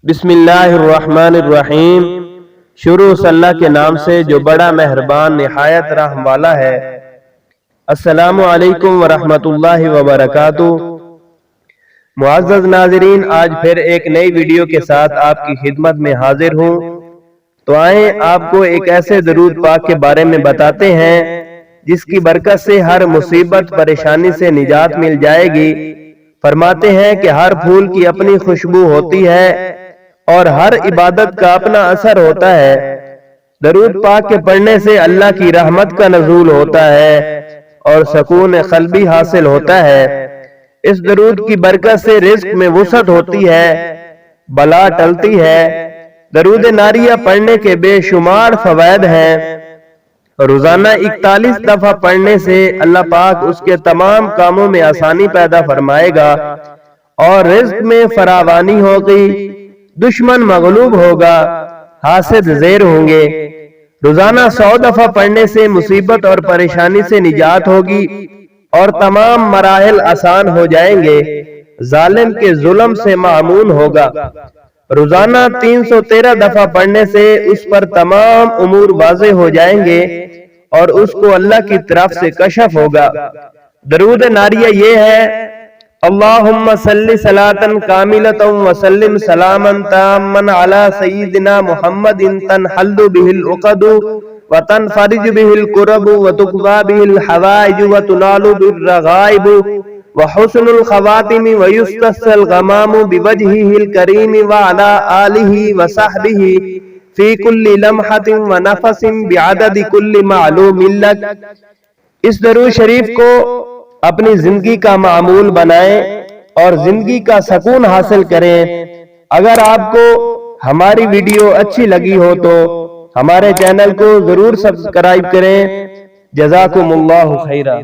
بسم اللہ الرحمن الرحیم۔ شروع صلی اللہ کے نام سے جو بڑا مہربان نہایت رحم والا ہے۔ السلام علیکم ورحمۃ اللہ وبرکاتہ۔ معزز ناظرین، آج پھر ایک نئی ویڈیو کے ساتھ آپ کی خدمت میں حاضر ہوں۔ تو آئیں آپ کو ایک ایسے درود پاک کے بارے میں بتاتے ہیں جس کی برکت سے ہر مصیبت پریشانی سے نجات مل جائے گی۔ فرماتے ہیں کہ ہر پھول کی اپنی خوشبو ہوتی ہے اور ہر عبادت کا اپنا اثر ہوتا ہے۔ درود پاک کے پڑھنے سے اللہ کی رحمت کا نزول ہوتا ہے اور سکون قلبی حاصل ہوتا ہے۔ اس درود کی برکت سے رزق میں وسعت ہوتی ہے، بلا ٹلتی ہے۔ درود ناریہ پڑھنے کے بے شمار فوائد ہیں۔ روزانہ 41 دفعہ پڑھنے سے اللہ پاک اس کے تمام کاموں میں آسانی پیدا فرمائے گا اور رزق میں فراوانی ہوگی، دشمن مغلوب ہوگا، حاسد زیر ہوں گے۔ روزانہ 100 دفعہ پڑھنے سے مصیبت اور پریشانی سے نجات ہوگی اور تمام مراحل آسان ہو جائیں گے، ظالم کے ظلم سے معمون ہوگا۔ روزانہ 313 دفعہ پڑھنے سے اس پر تمام امور واضح ہو جائیں گے اور اس کو اللہ کی طرف سے کشف ہوگا۔ درود ناریہ یہ ہے: اللہم صلی صلاۃ کاملۃ وسلم سلاما تاما علی سیدنا محمد تنحل بہ العقد وتنفرج بہ الکرب وتقضی بہ الحوائج وتنال بہ الرغائب وحسن الخواتم ويستسقى الغمام بوجهه الكريم وعلى آلہ وصحبہ فی کل لمحۃ ونفس بعدد کل معلوم لک۔ اس درود شریف کو اپنی زندگی کا معمول بنائیں اور زندگی کا سکون حاصل کریں۔ اگر آپ کو ہماری ویڈیو اچھی لگی ہو تو ہمارے چینل کو ضرور سبسکرائب کریں۔ جزاکم اللہ خیرا۔